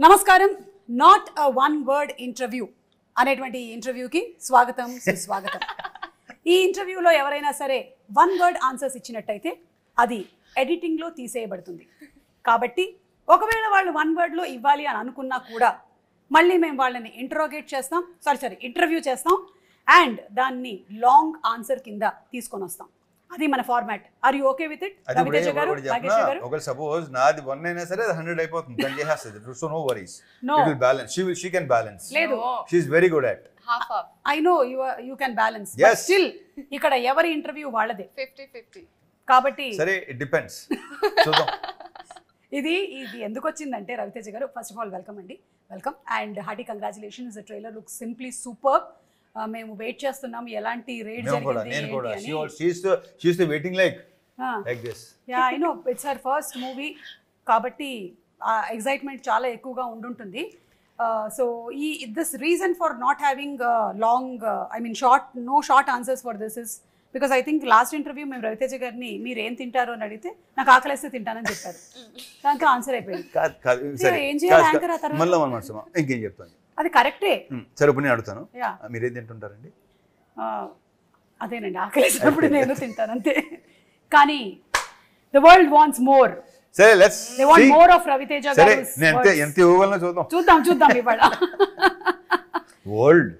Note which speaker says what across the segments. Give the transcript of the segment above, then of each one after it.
Speaker 1: నమస్కారం. Not a one word interview అనేటువంటి ఇంటర్వ్యూకి స్వాగతం, సుస్వాగతం. ఈ ఇంటర్వ్యూలో ఎవరైనా సరే వన్ వర్డ్ ఆన్సర్స్ ఇచ్చినట్టయితే అది ఎడిటింగ్లో తీసేయబడుతుంది. కాబట్టి ఒకవేళ వాళ్ళు వన్ వర్డ్లో ఇవ్వాలి అని అనుకున్నా కూడా మళ్ళీ మేము వాళ్ళని ఇంటర్వ్యూ చేస్తాం అండ్ దాన్ని లాంగ్ ఆన్సర్ కింద తీసుకొని వస్తాం. అది మన format. Are you okay with it? Raviteja గారు, నాగేష్ గారు.
Speaker 2: ఒకవేళ సపోజ్ నాది 1 అయినా సరే 100 అయిపోతుంది. తను చేసేస్తుంది. So no worries. It will balance. She can balance.
Speaker 1: లేదు.
Speaker 2: She is very good at.
Speaker 3: Half.
Speaker 1: I know you can balance.
Speaker 2: Yes.
Speaker 1: But still ఇక్కడ ఎవరి ఇంటర్వ్యూ వాళ్ళదే.
Speaker 3: 50-50.
Speaker 1: కాబట్టి
Speaker 2: సరే, it depends. చూద్దాం.
Speaker 1: ఇది ఎందుకు వచ్చిందంటే రవితేజ గారు, ఫస్ట్ ఆఫ్ ఆల్ వెల్కమ్ అండి. Welcome and hearty congratulations. The trailer looks simply super. మేము వెయిట్ చేస్తున్నాం ఎలాంటి రేట్ జరిగింది.
Speaker 2: నేను కూడా she is waiting like this.
Speaker 1: Yeah, I know it's her first movie కాబట్టి ఎక్సైట్మెంట్ చాలా ఎక్కువగా ఉండుంటుంది. So this reason for not having long no short answers for this is because I think last interview మేము రవితేజ గారిని మీరు ఏం తింటారు అని అడిగితే నాకు ఆకలిస్తే తింటానని చెప్పారు. దాంతో ఆన్సర్ అయిపోయింది. ఏం చేయాలి యాంకర్ ఆ తర్వాత?
Speaker 2: ఇంకేం చెప్తాను,
Speaker 1: అది కరెక్టే.
Speaker 2: సరే ఇప్పుడు నేను అడుగుతాను, మీరేం తింటుంటారండి?
Speaker 1: అదేనండి, ఆకలిసినప్పుడు నేను తింటాను అంతే. కానీ ద వరల్డ్ వాంట్స్ మోర్.
Speaker 2: సరే, let's
Speaker 1: they want more of Raviteja గారు.
Speaker 2: నేను ఎంత ఇవ్వగలనో
Speaker 1: చూద్దాం ఇవాళ.
Speaker 2: World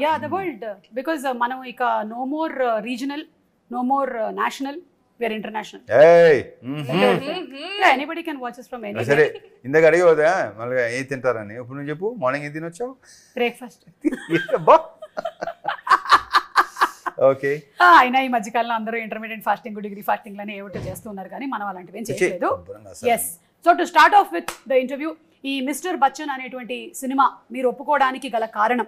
Speaker 1: yeah, the world. Because మనం ఇక no more regional, no more national, we're international. Anybody can watch us from anywhere.
Speaker 2: సరే, ఇందాక అడిగి పోదా మళ్ళీ ఏం తింటారని. ఇప్పుడు నువ్వు చెప్పు, మార్నింగ్ ఏం తినొచ్చావు?
Speaker 1: బ్రేక్ఫాస్ట్.
Speaker 2: ఓకే.
Speaker 1: అయినా ఈ మధ్యకాలంలో అందరూ ఇంటర్మీడియట్ ఫాస్టింగ్, డిగ్రీ ఫాస్టింగ్ లని ఏమిటో చేస్తున్నారు, కానీ మనం అలాంటివి ఏం చేయలేదు. Yes. So to start off with the interview, ఈ మిస్టర్ బచ్చన్ అనేటువంటి సినిమా మీరు ఒప్పుకోవడానికి గల కారణం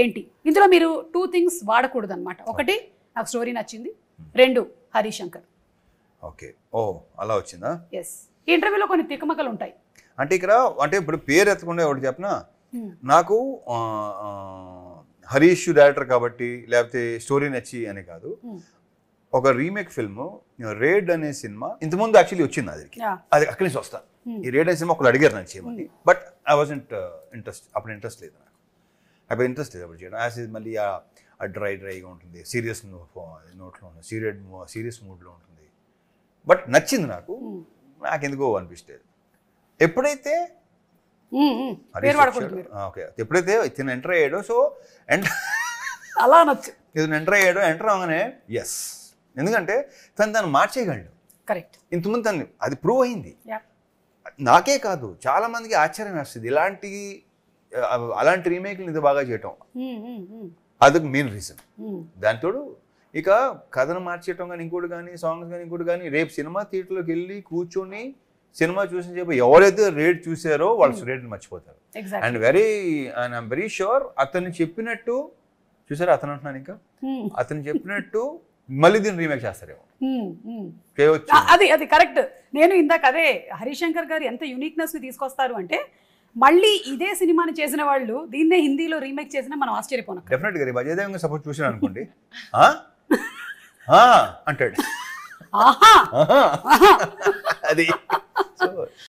Speaker 1: ఏంటి? ఇందులో మీరు 2 things వాడకూడదు అనమాట. ఒకటి, నాకు స్టోరీ నచ్చింది. 2, హరిశంకర్.
Speaker 2: ఓకే. ఓ, అలా వచ్చిందా?
Speaker 1: ఎస్. ఈ ఇంటర్వ్యూలో కొన్ని తికమకలు ఉంటాయి.
Speaker 2: అంటే ఇప్పుడు పేరు ఎత్తకుండా ఒకటి చెప్పనా, నాకు హరీష్ డైరెక్టర్ కాబట్టి లేకపోతే స్టోరీ నచ్చి అని కాదు. ఒక రీమేక్ ఫిల్మ్ రేడ్ అనే సినిమా ఇంతకుముందు యాక్చువల్లీ వచ్చింది. అది అక్కడి నుంచి వస్తా. ఈ రేడ్ అనే సినిమా ఒకళ్ళు అడిగారు నన్ను చేయమని. బట్ ఐ వాజంట్ అప్పుడు ఇంట్రెస్ట్ లేదు నాకు. అప్పుడు ఇంట్రెస్ట్ లేదు అప్పుడు చేయడం. యాజ్ మళ్ళీ ఆ డ్రైగా ఉంటుంది, సీరియస్ నోట్లో ఉంటుంది, సీరియస్ మూడ్లో ఉంటుంది. బట్ నచ్చింది నాకెందుకో అనిపిస్తుంది. ఎప్పుడైతే ఇతను ఎంటర్ అయ్యాడో, సో
Speaker 1: అలా నచ్చు
Speaker 2: ఇతను ఎంటర్ అవగానే ఎస్, ఎందుకంటే తను మార్చేయగలడు.
Speaker 1: కరెక్ట్.
Speaker 2: ఇంతకుముందు తను అది ప్రూవ్ అయింది. నాకే కాదు, చాలా మందికి ఆశ్చర్యం వేస్తుంది అలాంటి రీమేక్లు ఇది బాగా చేయటం. అదొక మెయిన్ రీజన్. దాంతో ఇక కథను మార్చేయటం కానీ ఇంకోటి కానీ సాంగ్స్ కానీ ఇంకోటి కానీ, రేపు సినిమా థియేటర్లోకి వెళ్ళి కూర్చొని సినిమా చూసిన చెప్పి ఎవరైతే రేట్ చూసారో వాళ్ళు రేట్ని మర్చిపోతారు. అండ్ ఐఎమ్ వెరీ షూర్ అతను చెప్పినట్టు చూసారా, అతను అంటున్నాను ఇంకా అతను చెప్పినట్టు మళ్ళీ దీన్ని రీమేక్ చేస్తారేమో.
Speaker 1: అది కరెక్ట్. నేను ఇందాక అదే, హరిశంకర్ గారు ఎంత యూనిక్నెస్ ని తీసుకొస్తారు అంటే, మళ్ళీ ఇదే సినిమాని చేసిన వాళ్ళు దీన్నే హిందీలో రీమేక్ చేసినా మనం ఆశ్చర్యపోను.
Speaker 2: డెఫినెట్ గా అజయ్ దేవగన్ సపోజ్ చూసిన అనుకోండి అంటాడు అది.